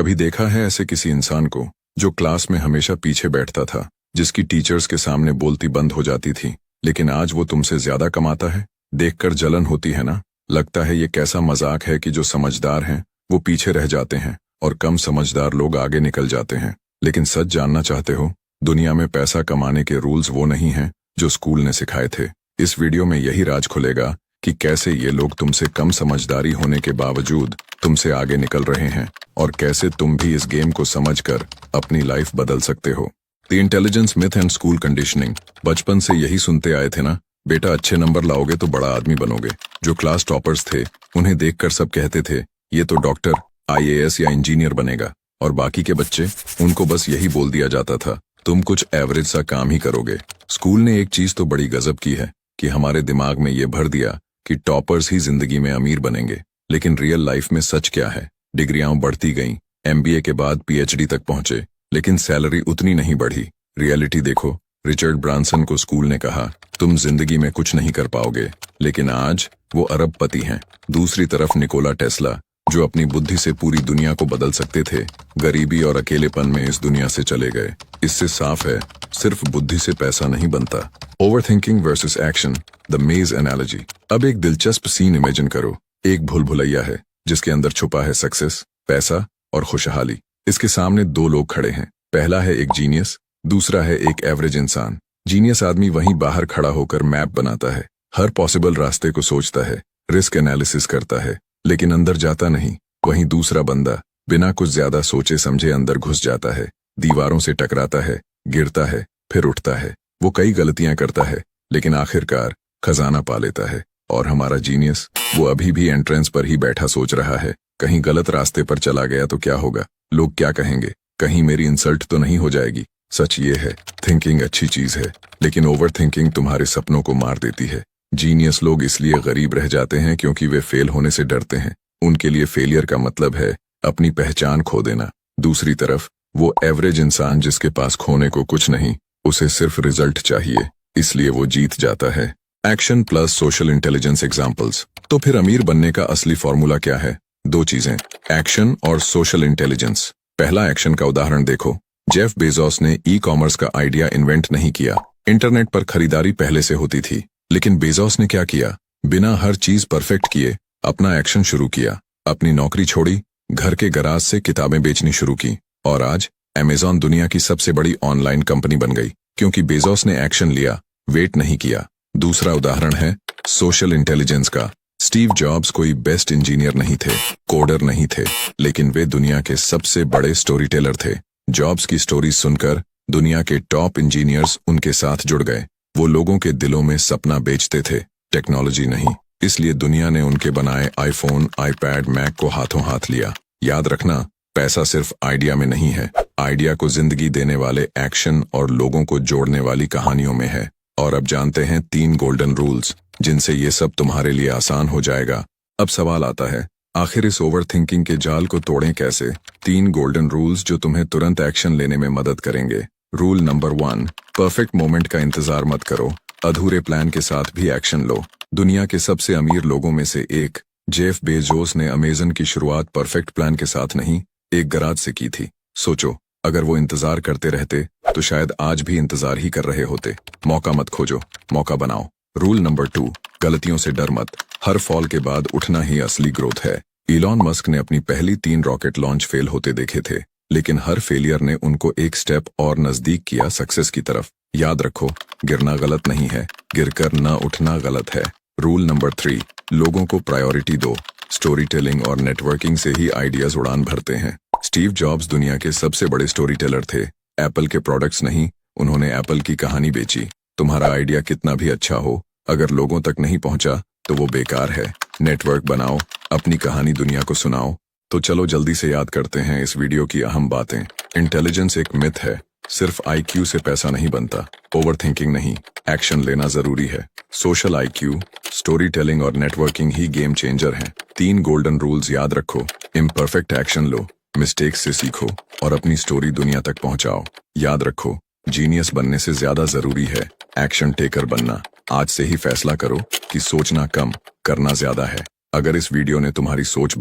कभी देखा है ऐसे किसी इंसान को जो क्लास में हमेशा पीछे बैठता था, जिसकी टीचर्स के सामने बोलती बंद हो जाती थी, लेकिन आज वो तुमसे ज्यादा कमाता है? देखकर जलन होती है ना? लगता है ये कैसा मजाक है कि जो समझदार हैं वो पीछे रह जाते हैं और कम समझदार लोग आगे निकल जाते हैं। लेकिन सच जानना चाहते हो? दुनिया में पैसा कमाने के रूल्स वो नहीं हैं जो स्कूल ने सिखाए थे। इस वीडियो में यही राज खुलेगा कि कैसे ये लोग तुमसे कम समझदारी होने के बावजूद तुमसे आगे निकल रहे हैं और कैसे तुम भी इस गेम को समझकर अपनी लाइफ बदल सकते हो। The intelligence myth and school conditioning. बचपन से यही सुनते आए थे ना, बेटा अच्छे नंबर लाओगे तो बड़ा आदमी बनोगे। जो क्लास टॉपर्स थे उन्हें देखकर सब कहते थे ये तो डॉक्टर, आईएएस या इंजीनियर बनेगा, और बाकी के बच्चे, उनको बस यही बोल दिया जाता था तुम कुछ एवरेज सा काम ही करोगे। स्कूल ने एक चीज तो बड़ी गजब की है कि हमारे दिमाग में ये भर दिया कि टॉपर्स ही जिंदगी में अमीर बनेंगे। लेकिन रियल लाइफ में सच क्या है? डिग्रियां बढ़ती गईं, एमबीए के बाद पीएचडी तक पहुंचे, लेकिन सैलरी उतनी नहीं बढ़ी। रियलिटी देखो, रिचर्ड ब्रांसन को स्कूल ने कहा तुम जिंदगी में कुछ नहीं कर पाओगे, लेकिन आज वो अरबपति हैं। दूसरी तरफ निकोला टेस्ला, जो अपनी बुद्धि से पूरी दुनिया को बदल सकते थे, गरीबी और अकेलेपन में इस दुनिया से चले गए। इससे साफ है, सिर्फ बुद्धि से पैसा नहीं बनता। ओवरथिंकिंग वर्सेस एक्शन, द मेज एनालॉजी। अब एक दिलचस्प सीन इमेजिन करो। एक भूल भुलैया है जिसके अंदर छुपा है सक्सेस, पैसा और खुशहाली। इसके सामने दो लोग खड़े हैं। पहला है एक जीनियस, दूसरा है एक एवरेज इंसान। जीनियस आदमी वहीं बाहर खड़ा होकर मैप बनाता है, हर पॉसिबल रास्ते को सोचता है, रिस्क एनालिसिस करता है, लेकिन अंदर जाता नहीं। वहीं दूसरा बंदा बिना कुछ ज्यादा सोचे समझे अंदर घुस जाता है, दीवारों से टकराता है, गिरता है, फिर उठता है। वो कई गलतियां करता है, लेकिन आखिरकार खजाना पा लेता है। और हमारा जीनियस, वो अभी भी एंट्रेंस पर ही बैठा सोच रहा है, कहीं गलत रास्ते पर चला गया तो क्या होगा, लोग क्या कहेंगे, कहीं मेरी इंसल्ट तो नहीं हो जाएगी। सच ये है, थिंकिंग अच्छी चीज है, लेकिन ओवर थिंकिंग तुम्हारे सपनों को मार देती है। जीनियस लोग इसलिए गरीब रह जाते हैं क्योंकि वे फेल होने से डरते हैं। उनके लिए फेलियर का मतलब है अपनी पहचान खो देना। दूसरी तरफ वो एवरेज इंसान जिसके पास खोने को कुछ नहीं, उसे सिर्फ रिजल्ट चाहिए, इसलिए वो जीत जाता है। Action plus social intelligence examples. तो फिर अमीर बनने का असली फॉर्मूला क्या है? दो चीजें, एक्शन और सोशल इंटेलिजेंस। पहला एक्शन का उदाहरण देखो। जेफ बेजोस ने ई कॉमर्स का आइडिया इन्वेंट नहीं किया। इंटरनेट पर खरीदारी पहले से होती थी, लेकिन बेजोस ने क्या किया? बिना हर चीज परफेक्ट किए अपना एक्शन शुरू किया। अपनी नौकरी छोड़ी, घर के गराज से किताबें बेचनी शुरू की, और आज अमेज़न दुनिया की सबसे बड़ी ऑनलाइन कंपनी बन गई, क्योंकि बेजोस ने एक्शन लिया, वेट नहीं किया। दूसरा उदाहरण है सोशल इंटेलिजेंस का। स्टीव जॉब्स कोई बेस्ट इंजीनियर नहीं थे, कोडर नहीं थे, लेकिन वे दुनिया के सबसे बड़े स्टोरी टेलर थे। जॉब्स की स्टोरीज सुनकर दुनिया के टॉप इंजीनियर्स उनके साथ जुड़ गए। वो लोगों के दिलों में सपना बेचते थे, टेक्नोलॉजी नहीं। इसलिए दुनिया ने उनके बनाए आईफोन, आईपैड, मैक को हाथों हाथ लिया। याद रखना, पैसा सिर्फ आइडिया में नहीं है, आइडिया को जिंदगी देने वाले एक्शन और लोगों को जोड़ने वाली कहानियों में है। और अब जानते हैं 3 गोल्डन रूल्स जिनसे ये सब तुम्हारे लिए आसान हो जाएगा। अब सवाल आता है, आखिर इस ओवर थिंकिंग के जाल को तोड़ें कैसे? 3 गोल्डन रूल्स जो तुम्हें तुरंत एक्शन लेने में मदद करेंगे। रूल नंबर 1, परफेक्ट मोमेंट का इंतजार मत करो, अधूरे प्लान के साथ भी एक्शन लो। दुनिया के सबसे अमीर लोगों में से एक जेफ बेजोस ने अमेज़न की शुरुआत परफेक्ट प्लान के साथ नहीं, एक गराज से की थी। सोचो, अगर वो इंतजार करते रहते तो शायद आज भी इंतजार ही कर रहे होते। मौका मत खोजो, मौका बनाओ। रूल नंबर 2, गलतियों से डर मत, हर फॉल के बाद उठना ही असली ग्रोथ है। इलॉन मस्क ने अपनी पहली 3 रॉकेट लॉन्च फेल होते देखे थे, लेकिन हर फेलियर ने उनको एक स्टेप और नजदीक किया सक्सेस की तरफ। याद रखो, गिरना गलत नहीं है, गिरकर न उठना गलत है। रूल नंबर 3, लोगों को प्रायोरिटी दो, स्टोरी टेलिंग और नेटवर्किंग से ही आइडियाज उड़ान भरते हैं। स्टीव जॉब्स दुनिया के सबसे बड़े स्टोरी टेलर थे। एप्पल के प्रोडक्ट्स नहीं, उन्होंने एप्पल की कहानी बेची। तुम्हारा आइडिया कितना भी अच्छा हो, अगर लोगों तक नहीं पहुंचा तो वो बेकार है। नेटवर्क बनाओ, अपनी कहानी दुनिया को सुनाओ। तो चलो जल्दी से याद करते हैं इस वीडियो की अहम बातें। इंटेलिजेंस एक मिथ है, सिर्फ आईक्यू से पैसा नहीं बनता। ओवर थिंकिंग नहीं, एक्शन लेना जरूरी है। सोशल आईक्यू, स्टोरी टेलिंग और नेटवर्किंग ही गेम चेंजर हैं। 3 गोल्डन रूल्स याद रखो। इम्परफेक्ट एक्शन लो, मिस्टेक्स से सीखो और अपनी स्टोरी दुनिया तक पहुंचाओ। याद रखो, जीनियस बनने से ज्यादा जरूरी है एक्शन टेकर बनना। आज से ही फैसला करो कि सोचना कम, करना ज्यादा है। अगर इस वीडियो ने तुम्हारी सोच